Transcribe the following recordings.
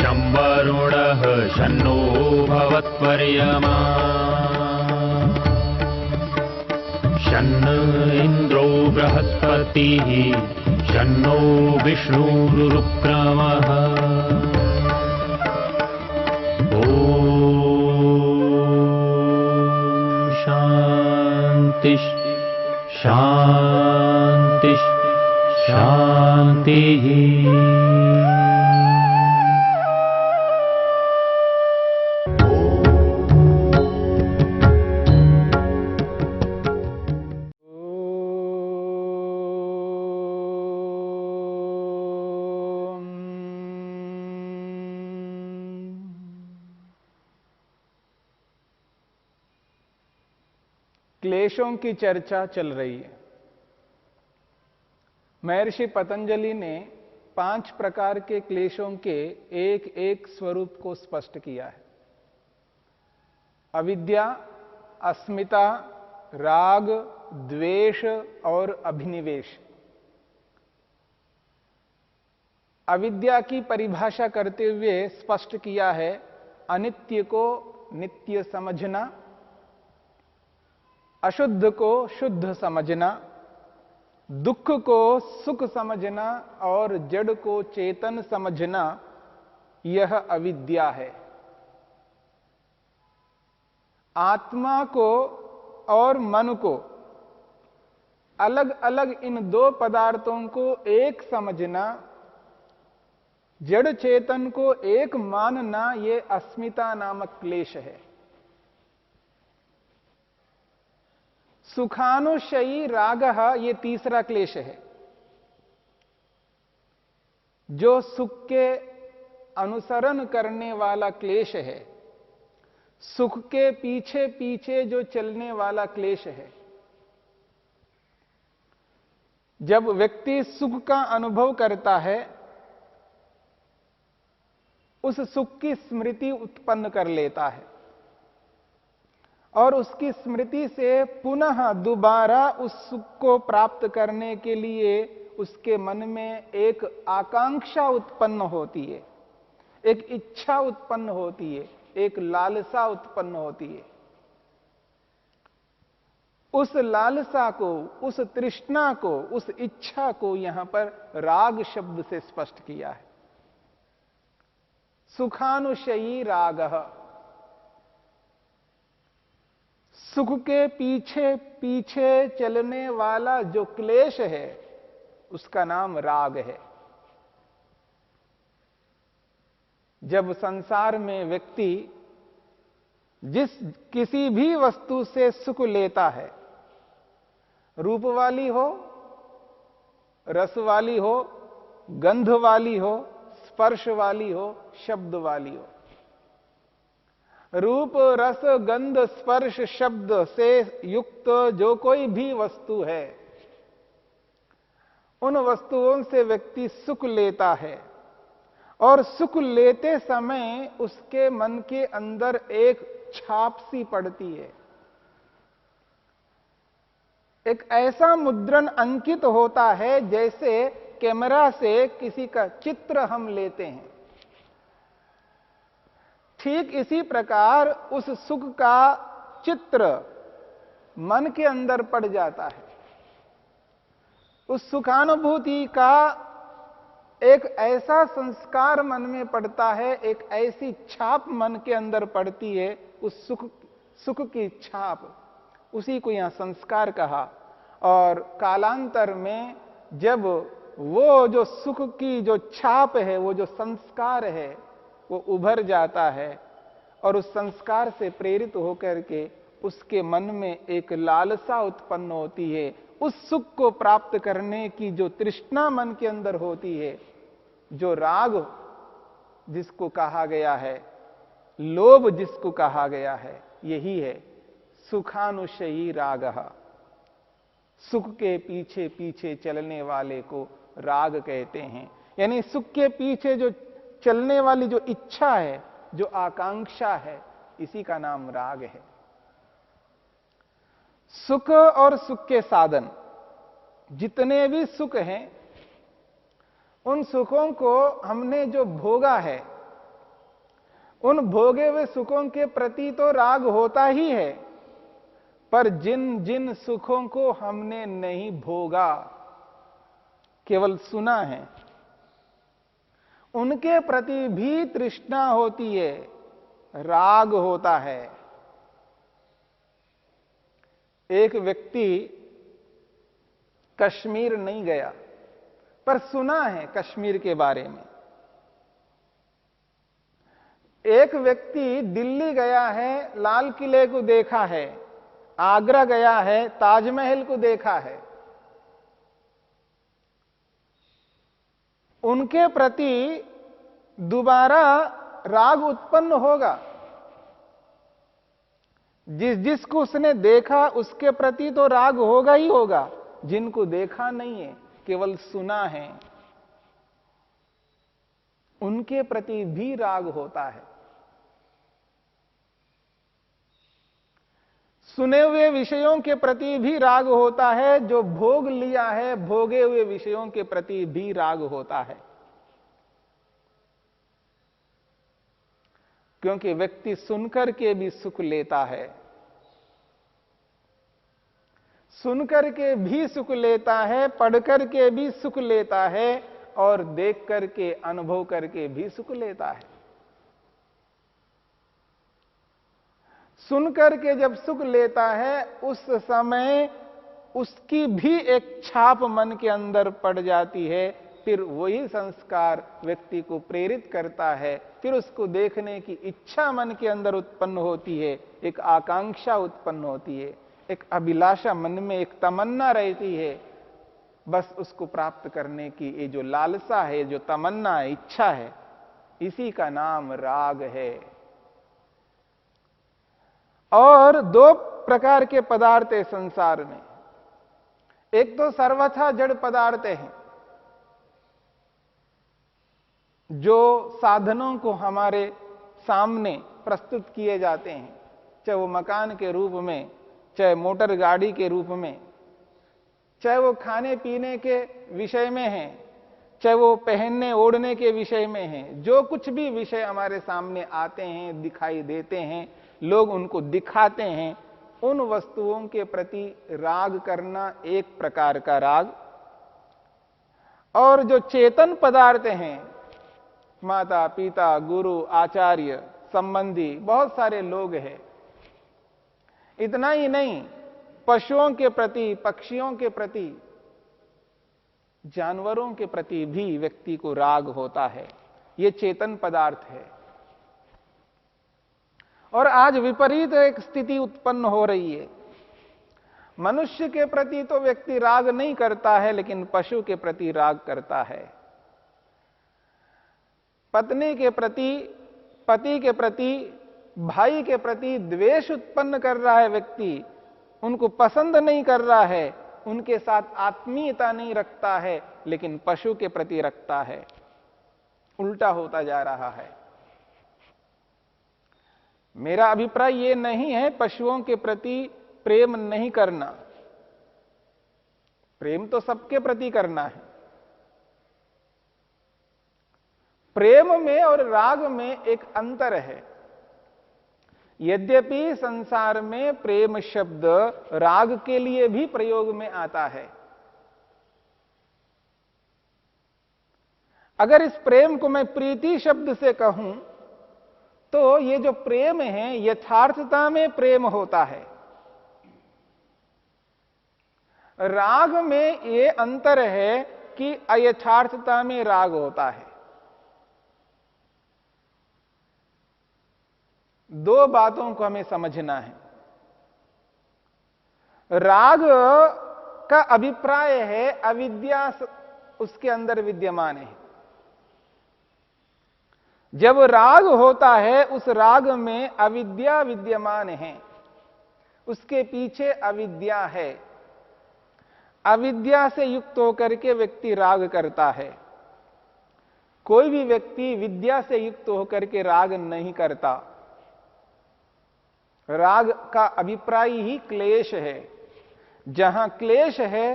शं वरुणः शन्नो भवत्वर्यमा शन्न इन्द्रो बृहस्पतिः शन्नो विष्णुरुक्रमः ॐ शान्ति शान्ति शान्तिः। क्लेशों की चर्चा चल रही है। महर्षि पतंजलि ने 5 प्रकार के क्लेशों के एक एक स्वरूप को स्पष्ट किया है। अविद्या, अस्मिता, राग, द्वेष और अभिनिवेश। अविद्या की परिभाषा करते हुए स्पष्ट किया है, अनित्य को नित्य समझना, अशुद्ध को शुद्ध समझना, दुख को सुख समझना और जड़ को चेतन समझना, यह अविद्या है। आत्मा को और मन को अलग अलग इन 2 पदार्थों को एक समझना, जड़ चेतन को एक मानना, यह अस्मिता नामक क्लेश है। सुखानुशयी रागः, ये तीसरा क्लेश है। जो सुख के अनुसरण करने वाला क्लेश है, सुख के पीछे पीछे जो चलने वाला क्लेश है। जब व्यक्ति सुख का अनुभव करता है, उस सुख की स्मृति उत्पन्न कर लेता है और उसकी स्मृति से पुनः दोबारा उस सुख को प्राप्त करने के लिए उसके मन में एक आकांक्षा उत्पन्न होती है, एक इच्छा उत्पन्न होती है, एक लालसा उत्पन्न होती है। उस लालसा को, उस तृष्णा को, उस इच्छा को यहां पर राग शब्द से स्पष्ट किया है। सुखानुशयी रागः, सुख के पीछे पीछे चलने वाला जो क्लेश है, उसका नाम राग है। जब संसार में व्यक्ति किसी भी वस्तु से सुख लेता है, रूप वाली हो, रस वाली हो, गंध वाली हो, स्पर्श वाली हो, शब्द वाली हो, रूप रस गंध स्पर्श शब्द से युक्त जो कोई भी वस्तु है, उन वस्तुओं से व्यक्ति सुख लेता है और सुख लेते समय उसके मन के अंदर एक छाप सी पड़ती है, एक ऐसा मुद्रण अंकित होता है जैसे कैमरा से किसी का चित्र हम लेते हैं। ठीक इसी प्रकार उस सुख का चित्र मन के अंदर पड़ जाता है। उस सुखानुभूति का एक ऐसा संस्कार मन में पड़ता है, एक ऐसी छाप मन के अंदर पड़ती है, उस सुख की छाप, उसी को यहां संस्कार कहा। और कालांतर में जब वो जो सुख की जो छाप है, वो जो संस्कार है, वो उभर जाता है और उस संस्कार से प्रेरित होकर के उसके मन में एक लालसा उत्पन्न होती है। उस सुख को प्राप्त करने की जो तृष्णा मन के अंदर होती है, जो राग जिसको कहा गया है, लोभ जिसको कहा गया है, यही है सुखानुशयी रागः। सुख के पीछे पीछे चलने वाले को राग कहते हैं। यानी सुख के पीछे जो चलने वाली जो इच्छा है, जो आकांक्षा है, इसी का नाम राग है। सुख और सुख के साधन, जितने भी सुख हैं, उन सुखों को हमने जो भोगा है, उन भोगे हुए सुखों के प्रति तो राग होता ही है, पर जिन जिन सुखों को हमने नहीं भोगा, केवल सुना है, उनके प्रति भी तृष्णा होती है, राग होता है। एक व्यक्ति कश्मीर नहीं गया, पर सुना है कश्मीर के बारे में। एक व्यक्ति दिल्ली गया है, लाल किले को देखा है, आगरा गया है, ताजमहल को देखा है। उनके प्रति दोबारा राग उत्पन्न होगा। जिसको उसने देखा उसके प्रति तो राग होगा ही होगा, जिनको देखा नहीं है, केवल सुना है, उनके प्रति भी राग होता है। सुने हुए विषयों के प्रति भी राग होता है, जो भोग लिया है भोगे हुए विषयों के प्रति भी राग होता है। क्योंकि व्यक्ति सुनकर के भी सुख लेता है, सुनकर के भी सुख लेता है, पढ़कर के भी सुख लेता है, और देख करके अनुभव करके भी सुख लेता है। सुनकर के जब सुख लेता है, उस समय उसकी भी एक छाप मन के अंदर पड़ जाती है। फिर वही संस्कार व्यक्ति को प्रेरित करता है, फिर उसको देखने की इच्छा मन के अंदर उत्पन्न होती है, एक आकांक्षा उत्पन्न होती है, एक अभिलाषा मन में, एक तमन्ना रहती है, बस उसको प्राप्त करने की। ये जो लालसा है, जो तमन्ना है, इच्छा है, इसी का नाम राग है। और दो प्रकार के पदार्थ है संसार में। एक तो सर्वथा जड़ पदार्थ हैं, जो साधनों को हमारे सामने प्रस्तुत किए जाते हैं, चाहे वो मकान के रूप में, चाहे मोटर गाड़ी के रूप में, चाहे वो खाने पीने के विषय में है, चाहे वो पहनने ओढ़ने के विषय में है। जो कुछ भी विषय हमारे सामने आते हैं, दिखाई देते हैं, लोग उनको दिखाते हैं, उन वस्तुओं के प्रति राग करना एक प्रकार का राग। और जो चेतन पदार्थ हैं, माता पिता, गुरु, आचार्य, संबंधी, बहुत सारे लोग हैं। इतना ही नहीं, पशुओं के प्रति, पक्षियों के प्रति, जानवरों के प्रति भी व्यक्ति को राग होता है। ये चेतन पदार्थ है। और आज विपरीत एक स्थिति उत्पन्न हो रही है। मनुष्य के प्रति तो व्यक्ति राग नहीं करता है, लेकिन पशु के प्रति राग करता है। पत्नी के प्रति, पति के प्रति, भाई के प्रति द्वेष उत्पन्न कर रहा है व्यक्ति, उनको पसंद नहीं कर रहा है, उनके साथ आत्मीयता नहीं रखता है, लेकिन पशु के प्रति रखता है। उल्टा होता जा रहा है। मेरा अभिप्राय यह नहीं है पशुओं के प्रति प्रेम नहीं करना, प्रेम तो सबके प्रति करना है। प्रेम में और राग में एक अंतर है। यद्यपि संसार में प्रेम शब्द राग के लिए भी प्रयोग में आता है। अगर इस प्रेम को मैं प्रीति शब्द से कहूं, तो ये जो प्रेम है यथार्थता में प्रेम होता है। राग में ये अंतर है कि अयथार्थता में राग होता है। दो बातों को हमें समझना है। राग का अभिप्राय है अविद्या उसके अंदर विद्यमान है। जब राग होता है, उस राग में अविद्या विद्यमान है, उसके पीछे अविद्या है। अविद्या से युक्त होकर के व्यक्ति राग करता है। कोई भी व्यक्ति विद्या से युक्त होकर के राग नहीं करता। राग का अभिप्राय ही क्लेश है। जहां क्लेश है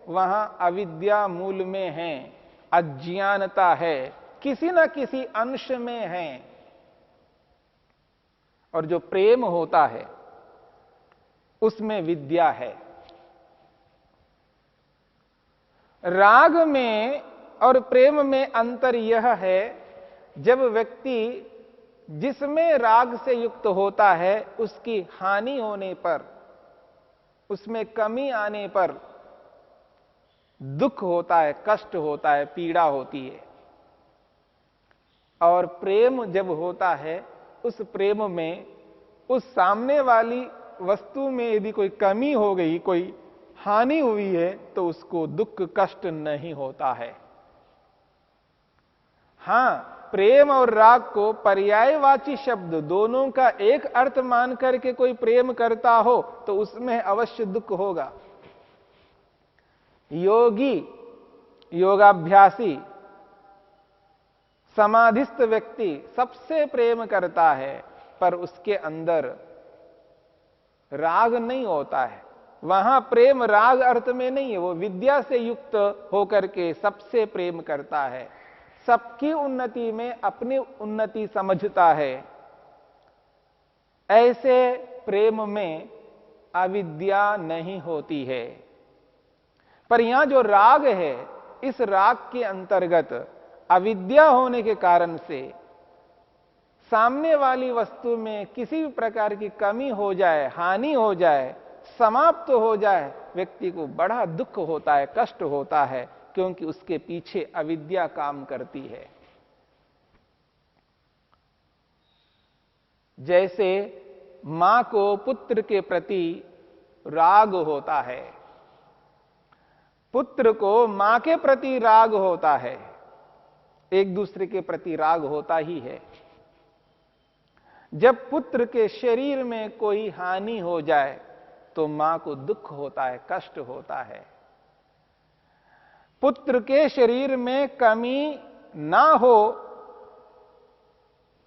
वहां अविद्या मूल में है, अज्ञानता है, किसी न किसी अंश में है। और जो प्रेम होता है उसमें विद्या है। राग में और प्रेम में अंतर यह है, जब व्यक्ति जिसमें राग से युक्त होता है उसकी हानि होने पर, उसमें कमी आने पर दुख होता है, कष्ट होता है, पीड़ा होती है। और प्रेम जब होता है, उस प्रेम में उस सामने वाली वस्तु में यदि कोई कमी हो गई, कोई हानि हुई है, तो उसको दुख कष्ट नहीं होता है। हां, प्रेम और राग को पर्यायवाची शब्द दोनों का एक अर्थ मान करके कोई प्रेम करता हो तो उसमें अवश्य दुख होगा। योगी, योगाभ्यासी, समाधिस्थ व्यक्ति सबसे प्रेम करता है, पर उसके अंदर राग नहीं होता है। वहां प्रेम राग अर्थ में नहीं है, वो विद्या से युक्त होकर के सबसे प्रेम करता है, सबकी उन्नति में अपनी उन्नति समझता है। ऐसे प्रेम में अविद्या नहीं होती है। पर यहां जो राग है, इस राग के अंतर्गत अविद्या होने के कारण से सामने वाली वस्तु में किसी भी प्रकार की कमी हो जाए, हानि हो जाए, समाप्त हो जाए, व्यक्ति को बड़ा दुख होता है, कष्ट होता है, क्योंकि उसके पीछे अविद्या काम करती है। जैसे मां को पुत्र के प्रति राग होता है, पुत्र को मां के प्रति राग होता है, एक दूसरे के प्रति राग होता ही है। जब पुत्र के शरीर में कोई हानि हो जाए तो मां को दुख होता है, कष्ट होता है। पुत्र के शरीर में कमी ना हो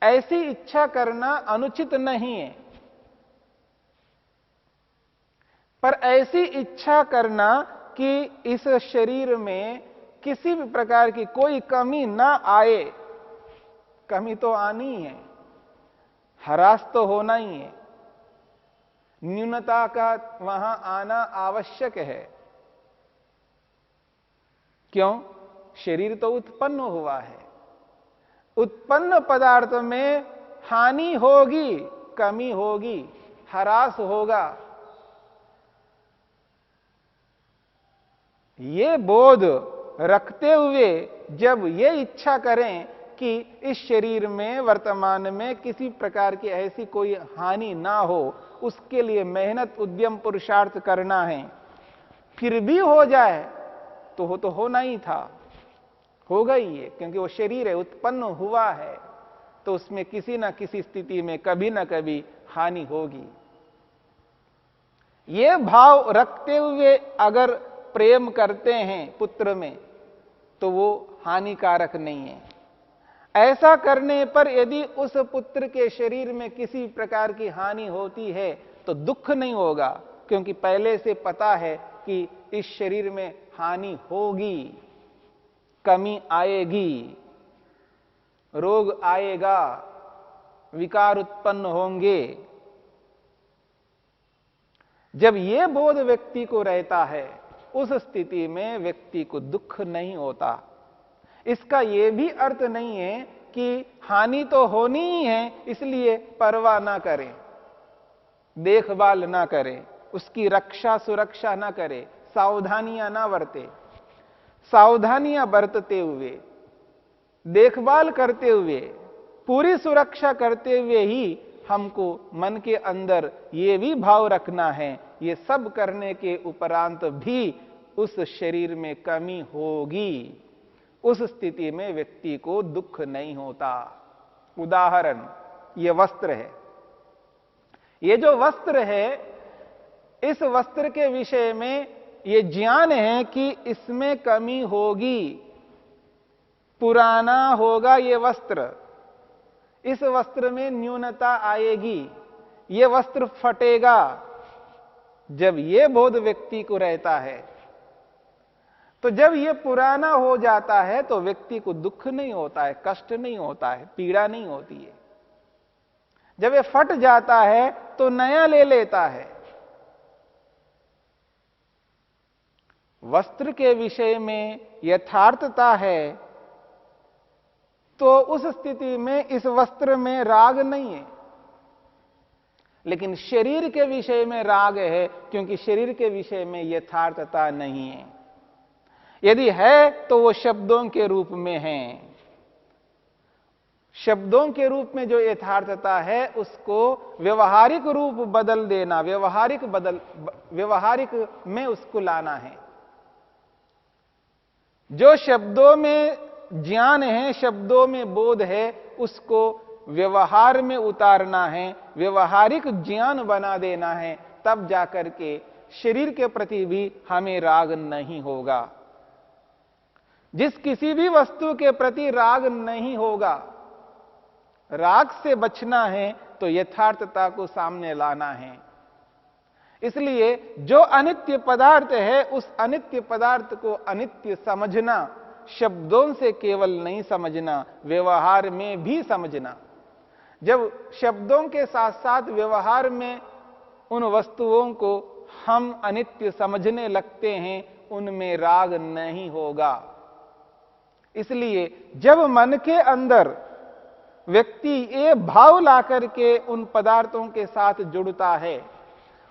ऐसी इच्छा करना अनुचित नहीं है, पर ऐसी इच्छा करना कि इस शरीर में किसी भी प्रकार की कोई कमी ना आए, कमी तो आनी है, हरास तो होना ही है, न्यूनता का वहां आना आवश्यक है। क्यों? शरीर तो उत्पन्न हुआ है, उत्पन्न पदार्थ में हानि होगी, कमी होगी, हरास होगा। ये बोध रखते हुए जब ये इच्छा करें कि इस शरीर में वर्तमान में किसी प्रकार की ऐसी कोई हानि ना हो, उसके लिए मेहनत, उद्यम, पुरुषार्थ करना है, फिर भी हो जाए तो होना ही था, होगा ही है, क्योंकि वो शरीर है, उत्पन्न हुआ है, तो उसमें किसी ना किसी स्थिति में कभी ना कभी हानि होगी। ये भाव रखते हुए अगर प्रेम करते हैं पुत्र में, तो वो हानिकारक नहीं है। ऐसा करने पर यदि उस पुत्र के शरीर में किसी प्रकार की हानि होती है तो दुख नहीं होगा, क्योंकि पहले से पता है कि इस शरीर में हानि होगी, कमी आएगी, रोग आएगा, विकार उत्पन्न होंगे। जब यह बोध व्यक्ति को रहता है, उस स्थिति में व्यक्ति को दुख नहीं होता। इसका यह भी अर्थ नहीं है कि हानि तो होनी ही है इसलिए परवाह ना करें, देखभाल ना करें, उसकी रक्षा सुरक्षा ना करें, सावधानियां ना बरते। सावधानियां बरतते हुए, देखभाल करते हुए, पूरी सुरक्षा करते हुए ही हमको मन के अंदर ये भी भाव रखना है, ये सब करने के उपरांत भी उस शरीर में कमी होगी। उस स्थिति में व्यक्ति को दुख नहीं होता। उदाहरण, ये वस्त्र है। ये जो वस्त्र है, इस वस्त्र के विषय में ये ज्ञान है कि इसमें कमी होगी, पुराना होगा ये वस्त्र, इस वस्त्र में न्यूनता आएगी, ये वस्त्र फटेगा। जब ये बोध व्यक्ति को रहता है, तो जब ये पुराना हो जाता है तो व्यक्ति को दुख नहीं होता है, कष्ट नहीं होता है, पीड़ा नहीं होती है। जब ये फट जाता है तो नया ले लेता है। वस्त्र के विषय में यथार्थता है तो उस स्थिति में इस वस्त्र में राग नहीं है, लेकिन शरीर के विषय में राग है, क्योंकि शरीर के विषय में यथार्थता नहीं है। यदि है तो वो शब्दों के रूप में है। शब्दों के रूप में जो यथार्थता है उसको व्यवहारिक रूप बदल देना, व्यवहारिक में उसको लाना है। जो शब्दों में ज्ञान है, शब्दों में बोध है, उसको व्यवहार में उतारना है, व्यवहारिक ज्ञान बना देना है, तब जाकर के शरीर के प्रति भी हमें राग नहीं होगा। जिस किसी भी वस्तु के प्रति राग नहीं होगा, राग से बचना है तो यथार्थता को सामने लाना है। इसलिए जो अनित्य पदार्थ है उस अनित्य पदार्थ को अनित्य समझना, शब्दों से केवल नहीं समझना, व्यवहार में भी समझना। जब शब्दों के साथ साथ व्यवहार में उन वस्तुओं को हम अनित्य समझने लगते हैं, उनमें राग नहीं होगा। इसलिए जब मन के अंदर व्यक्ति ये भाव ला करके उन पदार्थों के साथ जुड़ता है,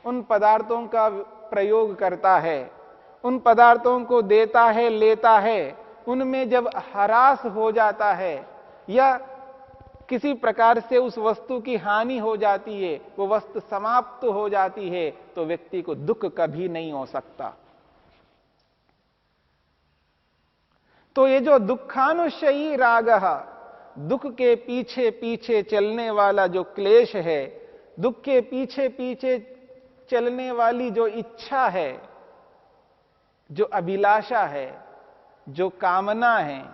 उन पदार्थों का प्रयोग करता है, उन पदार्थों को देता है, लेता है, उनमें जब ह्रास हो जाता है या किसी प्रकार से उस वस्तु की हानि हो जाती है, वो वस्तु समाप्त हो जाती है, तो व्यक्ति को दुख कभी नहीं हो सकता। तो ये जो दुखानुशयी राग, दुख के पीछे पीछे चलने वाला जो क्लेश है, दुख के पीछे पीछे चलने वाली जो इच्छा है, जो अभिलाषा है, जो कामना है,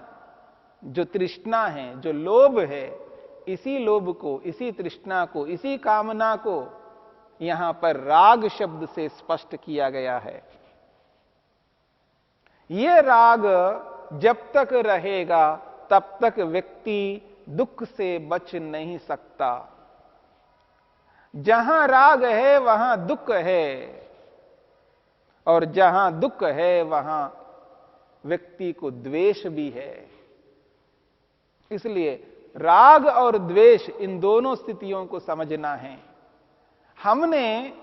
जो तृष्णा है, जो लोभ है, इसी लोभ को, इसी तृष्णा को, इसी कामना को यहां पर राग शब्द से स्पष्ट किया गया है। यह राग जब तक रहेगा तब तक व्यक्ति दुख से बच नहीं सकता। जहां राग है वहां दुख है, और जहां दुख है वहां व्यक्ति को द्वेष भी है। इसलिए राग और द्वेष, इन दोनों स्थितियों को समझना है। हमने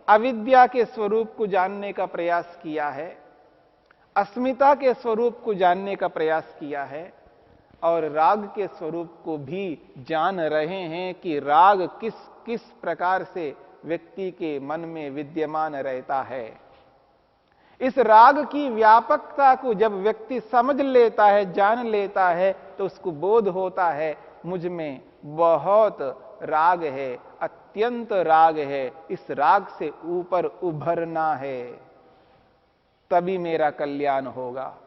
अविद्या के स्वरूप को जानने का प्रयास किया है, अस्मिता के स्वरूप को जानने का प्रयास किया है, और राग के स्वरूप को भी जान रहे हैं कि राग किस किस प्रकार से व्यक्ति के मन में विद्यमान रहता है। इस राग की व्यापकता को जब व्यक्ति समझ लेता है, जान लेता है, तो उसको बोध होता है मुझ में बहुत राग है, अत्यंत राग है, इस राग से ऊपर उभरना है, तभी मेरा कल्याण होगा।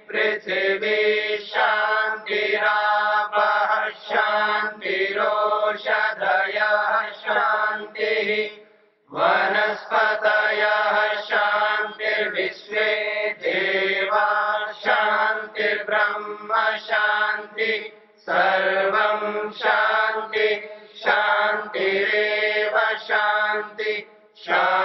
पृथिवी शान्तिरापः शान्तिरोषधयः शान्तिः वनस्पतयः शान्तिर्विश्वे देवा शान्तिर्ब्रह्म शान्ति सर्वं शान्ति शान्तिरेव शान्ति शान्ति